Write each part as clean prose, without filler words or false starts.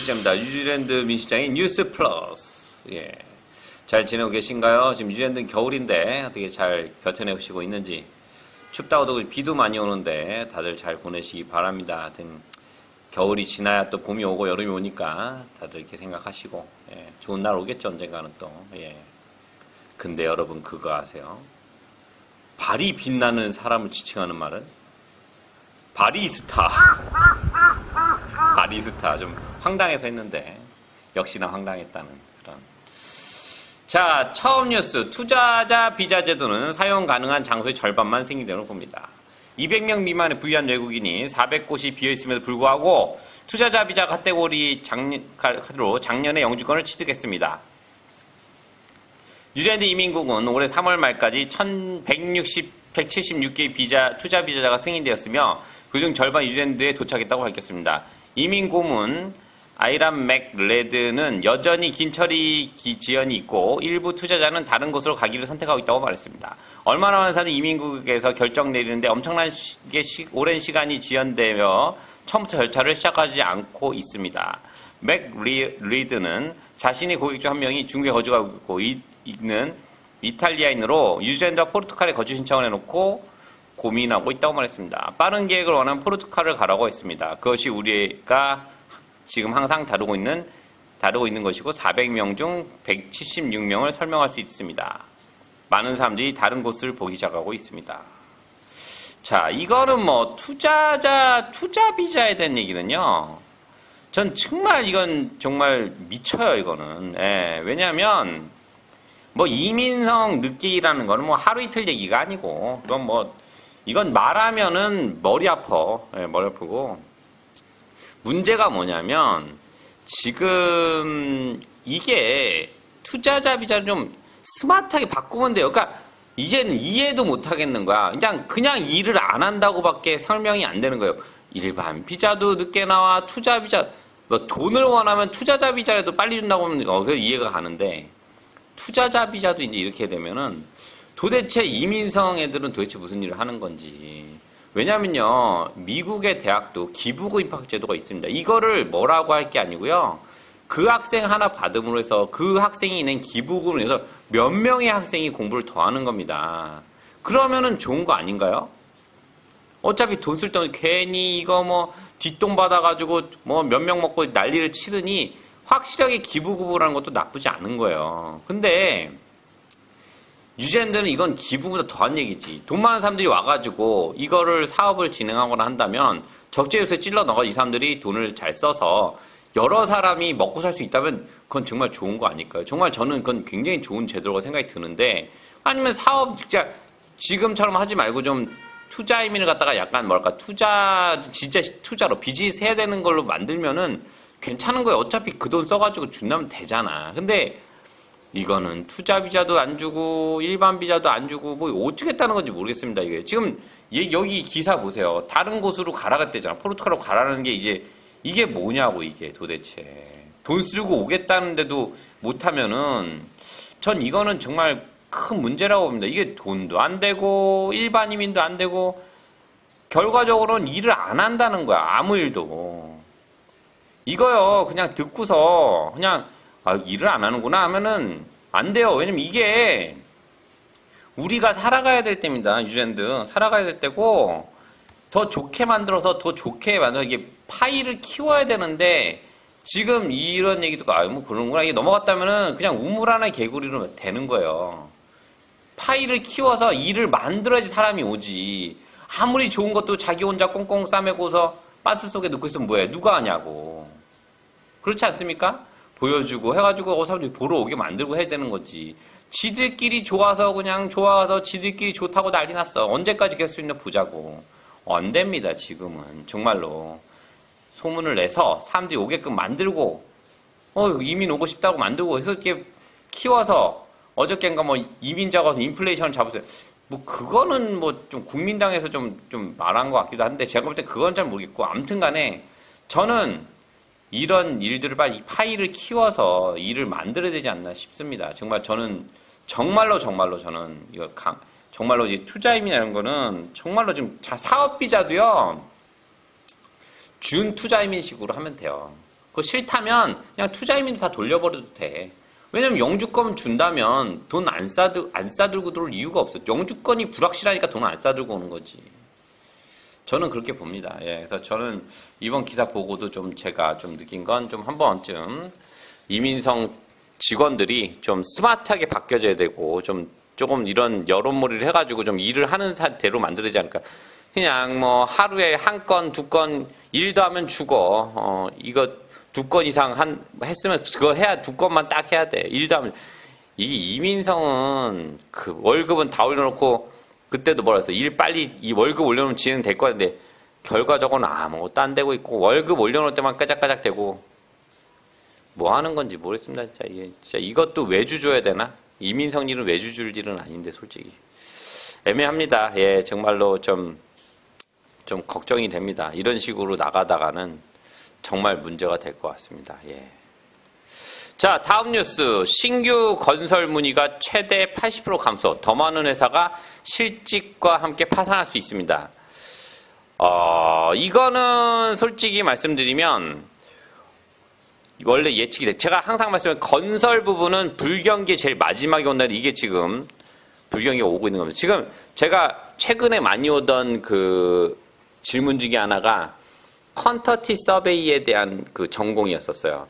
시점입니다. 뉴질랜드 민시장인 뉴스 플러스. 예. 잘 지내고 계신가요? 지금 뉴질랜드는 겨울인데 어떻게 잘 버텨내시고 있는지. 춥다고도 비도 많이 오는데 다들 잘 보내시기 바랍니다. 하여튼 겨울이 지나야 또 봄이 오고 여름이 오니까 다들 이렇게 생각하시고, 예. 좋은 날 오겠죠, 언젠가는 또. 예. 근데 여러분 그거 아세요? 발이 빛나는 사람을 지칭하는 말은 바리스타. 바리스타. 좀 황당해서 했는데 역시나 황당했다는 그런. 자, 처음 뉴스. 투자자 비자 제도는 사용 가능한 장소의 절반만 생긴다고 봅니다. 200명 미만의 부유한 외국인이 400곳이 비어있음에도 불구하고 투자자 비자 카테고리 카드로 작년에 영주권을 취득했습니다. 뉴질랜드 이민국은 올해 3월 말까지 1,176개의 투자 비자가 승인되었으며 그중 절반 뉴질랜드에 도착했다고 밝혔습니다. 이민고문 아이람 맥레드는 여전히 긴 처리 지연이 있고 일부 투자자는 다른 곳으로 가기를 선택하고 있다고 말했습니다. 얼마나 많은 사람이 이민국에서 결정 내리는데 엄청나게 오랜 시간이 지연되며 처음부터 절차를 시작하지 않고 있습니다. 맥리드는 자신의 고객 중 한 명이 중국에 거주하고 있는 이탈리아인으로 뉴질랜드와 포르투갈에 거주 신청을 해놓고 고민하고 있다고 말했습니다. 빠른 계획을 원하면 포르투갈을 가라고 했습니다. 그것이 우리가 지금 항상 다루고 있는 것이고 400명 중 176명을 설명할 수 있습니다. 많은 사람들이 다른 곳을 보기 시작하고 있습니다. 자, 이거는 뭐 투자 비자에 대한 얘기는요. 전 정말 이건 정말 미쳐요, 이거는. 예, 왜냐하면 뭐 이민성 늦게 일하는 거는 뭐 하루 이틀 얘기가 아니고 이건 말하면은 머리 아파. 예, 머리 아프고. 문제가 뭐냐면 지금 이게 투자자 비자를 좀 스마트하게 바꾸면 돼요. 그러니까 이제는 이해도 못 하겠는 거야. 그냥 일을 안 한다고밖에 설명이 안 되는 거예요. 일반 비자도 늦게 나와. 투자 비자 뭐 돈을 원하면 투자자 비자라도 빨리 준다고 하면 그래도 이해가 가는데 투자자 비자도 이제 이렇게 되면은 도대체 이민성 애들은 도대체 무슨 일을 하는 건지. 왜냐면요, 미국의 대학도 기부금 입학 제도가 있습니다. 이거를 뭐라고 할 게 아니고요. 그 학생 하나 받음으로 해서 그 학생이 낸 기부금을 해서 몇 명의 학생이 공부를 더 하는 겁니다. 그러면은 좋은 거 아닌가요? 어차피 돈 쓸 돈 괜히 이거 뭐 뒷돈 받아가지고 뭐 몇 명 먹고 난리를 치르니 확실하게 기부금이라는 것도 나쁘지 않은 거예요. 근데 뉴질랜드는 이건 기부보다 더한 얘기지. 돈 많은 사람들이 와가지고 이거를 사업을 진행하거나 한다면 적재요소에 찔러 넣어 이 사람들이 돈을 잘 써서 여러 사람이 먹고 살 수 있다면 그건 정말 좋은 거 아닐까요? 정말 저는 그건 굉장히 좋은 제도라고 생각이 드는데 아니면 사업 진짜 지금처럼 하지 말고 좀 투자 이민을 갖다가 약간 진짜 투자로 비즈니스 해야 되는 걸로 만들면은 괜찮은 거예요. 어차피 그 돈 써가지고 준다면 되잖아. 근데 이거는 투자 비자도 안 주고 일반 비자도 안 주고 뭐 어떻게 했다는 건지 모르겠습니다. 이게 지금 여기 기사 보세요. 다른 곳으로 가라갔대잖아. 포르투갈로 가라는 게 이게 뭐냐고 이게 도대체. 돈 쓰고 오겠다는데도 못하면은 전 이거는 정말 큰 문제라고 봅니다. 이게 돈도 안 되고 일반 이민도 안 되고 결과적으로는 일을 안 한다는 거야. 아무 일도. 이거요. 그냥 듣고서 그냥 일을 안 하는구나 하면은 안 돼요. 왜냐면 이게 우리가 살아가야 될 때입니다. 뉴질랜드 살아가야 될 때고 더 좋게 만들어서 이게 파이를 키워야 되는데 지금 이런 얘기도 뭐 그런구나 이게 넘어갔다면은 그냥 우물 하나의 개구리로 되는 거예요. 파이를 키워서 일을 만들어야지 사람이 오지. 아무리 좋은 것도 자기 혼자 꽁꽁 싸매고서 바스 속에 넣고 있으면 뭐해? 누가 하냐고. 그렇지 않습니까? 보여주고 해가지고 사람들이 보러 오게 만들고 해야 되는 거지. 지들끼리 좋아서 지들끼리 좋다고 난리 났어. 언제까지 계속 있나 보자고. 안 됩니다. 지금은 정말로 소문을 내서 사람들이 오게끔 만들고 이민 오고 싶다고 만들고 이렇게 키워서 어저께인가 뭐 이민자 가서 인플레이션을 잡으세요. 뭐 그거는 뭐 좀 국민당에서 좀 말한 것 같기도 한데 제가 볼 때 그건 잘 모르겠고 아무튼간에 저는 이런 일들을 빨리 파이를 키워서 일을 만들어야 되지 않나 싶습니다. 정말 저는 정말로 저는 이거 정말로 이제 투자임이라는 거는 정말로 지금 사업 비자도요 준 투자임인식으로 하면 돼요. 그거 싫다면 그냥 투자이민도 다 돌려버려도 돼. 왜냐면 영주권 준다면 돈 안 싸들고 들어올 이유가 없어. 영주권이 불확실하니까 돈 안 싸들고 오는 거지. 저는 그렇게 봅니다. 예, 그래서 저는 이번 기사 보고도 좀 제가 좀 느낀 건 좀 한 번쯤 이민성 직원들이 좀 스마트하게 바뀌어져야 되고 조금 이런 여론몰이를 해가지고 좀 일을 하는 대로 만들어야 되지 않을까. 그냥 뭐 하루에 한 건, 두 건, 일도 하면 죽어. 이거 2건 이상 했으면 그거 해야 2건만 딱 해야 돼. 일도 하면. 이민성은 그 월급은 다 올려놓고 그때도 뭐라 했어. 일 빨리 이 월급 올려놓으면 진행될 거야. 근데 결과적으로는 아무것도 안 되고 있고 월급 올려놓을 때만 까작까작 되고 뭐 하는 건지 모르겠습니다. 진짜 이것도 외주 줘야 되나? 이민성 일은 외주 줄 일은 아닌데 솔직히 애매합니다. 예, 정말로 좀 걱정이 됩니다. 이런 식으로 나가다가는 정말 문제가 될 것 같습니다. 예. 자, 다음 뉴스. 신규 건설 문의가 최대 80% 감소. 더 많은 회사가 실직과 함께 파산할 수 있습니다. 이거는 솔직히 말씀드리면 원래 예측이 돼. 제가 항상 말씀드린 건설 부분은 불경기에 제일 마지막에 온다는데 이게 지금 불경기가 오고 있는 겁니다. 지금 제가 최근에 많이 오던 그 질문 중에 하나가 컨터티 서베이에 대한 그 전공이었었어요.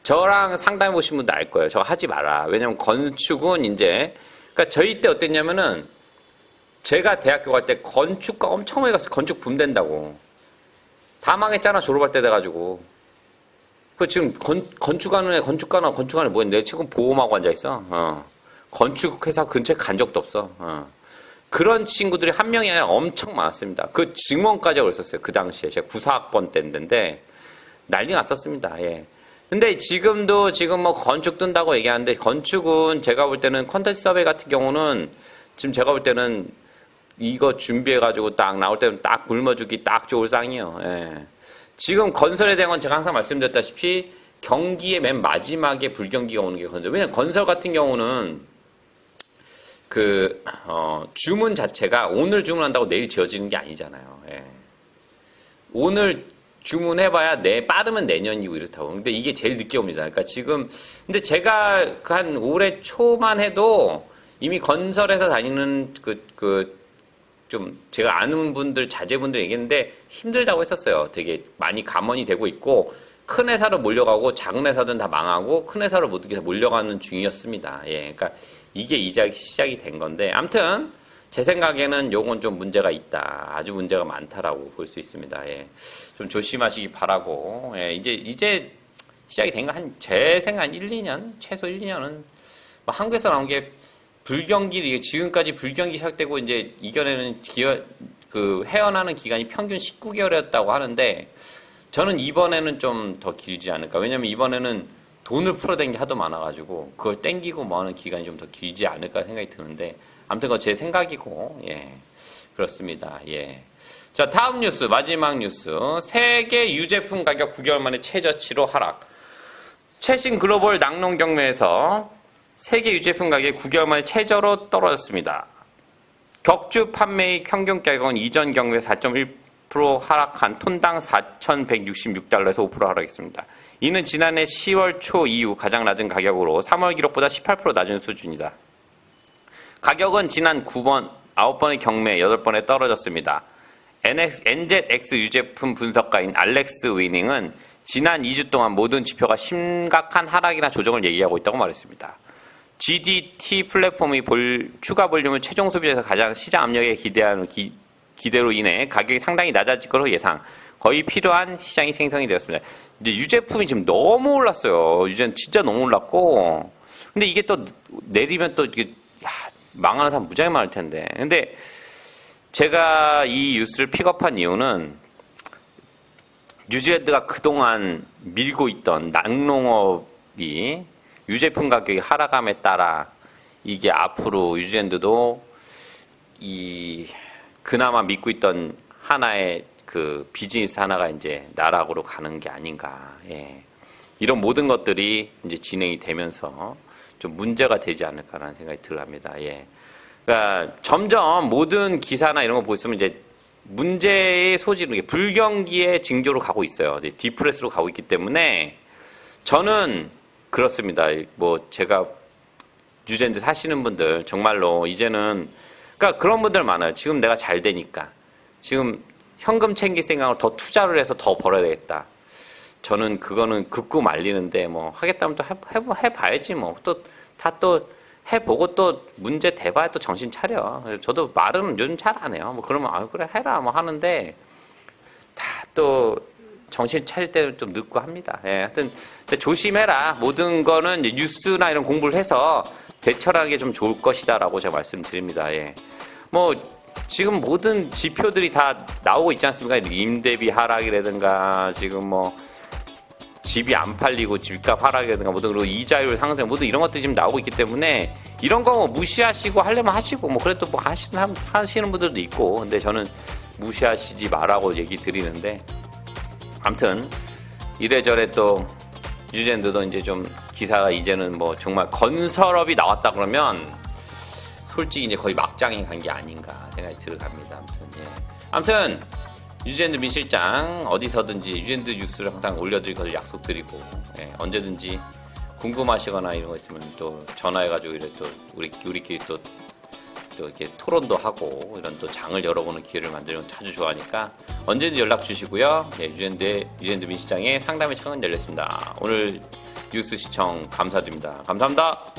저랑 상담해 보신 분도 알 거예요. 저거 하지 마라. 왜냐면 건축은 이제, 그러니까 저희 때 어땠냐면은 제가 대학교 갈 때 건축가 엄청 많이 갔어요. 건축 붐 된다고. 다 망했잖아. 졸업할 때 돼가지고. 그 지금 건축하는 건축가나 뭐 했는데 지금 보험하고 앉아있어. 건축회사 근처에 간 적도 없어. 그런 친구들이 한 명이 아니라 엄청 많았습니다. 그 증원까지 그랬었어요. 그 당시에. 제가 94학번 때인데 난리 났었습니다. 예. 근데 지금 뭐 건축 뜬다고 얘기하는데 건축은 제가 볼 때는 컨텐츠 서베이 같은 경우는 지금 제가 볼 때는 이거 준비해가지고 딱 나올 때는 딱 굶어주기 딱 좋을 상이에요. 예. 지금 건설에 대한 건 제가 항상 말씀드렸다시피 경기의 맨 마지막에 불경기가 오는 게 건설. 왜냐면 건설 같은 경우는 주문 자체가 오늘 주문한다고 내일 지어지는 게 아니잖아요. 예. 오늘 주문해봐야 빠르면 내년이고 이렇다고. 근데 이게 제일 늦게 옵니다. 그러니까 지금, 근데 제가 한 올해 초만 해도 이미 건설에서 다니는 좀 제가 아는 분들, 자제분들 얘기했는데 힘들다고 했었어요. 되게 많이 감원이 되고 있고, 큰 회사로 몰려가고, 작은 회사들은 다 망하고, 큰 회사로 모두 다 몰려가는 중이었습니다. 예. 그러니까 이게 시작이 된 건데, 아무튼, 제 생각에는 요건 좀 문제가 있다. 아주 문제가 많다라고 볼 수 있습니다. 예. 좀 조심하시기 바라고. 예. 이제 시작이 된 거 제 생각 한 1, 2년? 최소 1, 2년은. 뭐 한국에서 나온 게 불경기, 지금까지 불경기 시작되고 이제 이겨내는 헤어나는 기간이 평균 19개월이었다고 하는데 저는 이번에는 좀 더 길지 않을까. 왜냐면 이번에는 돈을 풀어댄 게 하도 많아가지고 그걸 땡기고 뭐 하는 기간이 좀 더 길지 않을까 생각이 드는데 아무튼 그거 제 생각이고, 예. 그렇습니다. 예. 자, 다음 뉴스, 마지막 뉴스. 세계 유제품 가격 9개월 만에 최저치로 하락. 최신 글로벌 낙농 경매에서 세계 유제품 가격이 9개월 만에 최저로 떨어졌습니다. 격주 판매의 평균 가격은 이전 경매 4.1% 하락한 톤당 4,166달러에서 5% 하락했습니다. 이는 지난해 10월 초 이후 가장 낮은 가격으로 3월 기록보다 18% 낮은 수준이다. 가격은 지난 9번의 경매 8번에 떨어졌습니다. NZX 유제품 분석가인 알렉스 위닝은 지난 2주 동안 모든 지표가 심각한 하락이나 조정을 얘기하고 있다고 말했습니다. GDT 플랫폼의 추가 볼륨은 최종 소비자에서 가장 시장 압력에 기대로 인해 가격이 상당히 낮아질 것으로 예상. 거의 필요한 시장이 생성이 되었습니다. 이제 유제품이 지금 너무 올랐어요. 유제는 진짜 너무 올랐고. 근데 이게 또 내리면 또 이게 망하는 사람 무지하게 많을 텐데. 근데 제가 이 뉴스를 픽업한 이유는 뉴질랜드가 그동안 밀고 있던 낙농업이 유제품 가격이 하락함에 따라 이게 앞으로 뉴질랜드도 그나마 믿고 있던 하나의 그 비즈니스 하나가 이제 나락으로 가는 게 아닌가. 예. 이런 모든 것들이 이제 진행이 되면서 좀 문제가 되지 않을까라는 생각이 들합니다. 예. 그러니까 점점 모든 기사나 이런 거 보고 있으면 이제 문제의 소지는 불경기의 징조로 가고 있어요. 디프레스로 가고 있기 때문에 저는 그렇습니다. 뭐 제가 뉴질랜드 사시는 분들 정말로 이제는 그러니까 그런 분들 많아요. 지금 내가 잘 되니까 지금 현금 챙길 생각을 더 투자를 해서 더 벌어야 되겠다. 저는 그거는 극구 말리는데 뭐 하겠다면 또 해봐야지 뭐 또 다 또 해보고 또 문제 대봐야 또 정신 차려. 저도 말은 요즘 잘 안 해요. 뭐 그러면 아 그래 해라 뭐 하는데 다 또 정신 차릴 때는 좀 늦고 합니다. 예, 하여튼 근데 조심해라. 모든 거는 이제 뉴스나 이런 공부를 해서 대처하는 게 좀 좋을 것이다라고 제가 말씀드립니다. 예. 뭐 지금 모든 지표들이 다 나오고 있지 않습니까? 임대비 하락이라든가 지금 뭐 집이 안 팔리고 집값 하락이라든가 모든 그리고 이자율 상승 모두 이런 것들이 지금 나오고 있기 때문에 이런 거 뭐 무시하시고 하려면 하시고 뭐 그래도 뭐 하시는 분들도 있고 근데 저는 무시하시지 말라고 얘기 드리는데 아무튼 이래저래 또 뉴질랜드도 이제 좀 기사가 이제는 뭐 정말 건설업이 나왔다 그러면 솔직히 이제 거의 막장에 간 게 아닌가 생각이 들어갑니다. 아무튼 뉴질랜드 민 실장 어디서든지 뉴질랜드 뉴스를 항상 올려드릴 것을 약속드리고 언제든지 궁금하시거나 이런 거 있으면 또 전화해가지고 이래 또 우리끼리 또 이렇게 토론도 하고 이런 또 장을 열어보는 기회를 만들면 자주 좋아하니까 언제든지 연락 주시고요. 뉴질랜드 민 실장의 상담의 창은 열렸습니다. 오늘 뉴스 시청 감사드립니다. 감사합니다.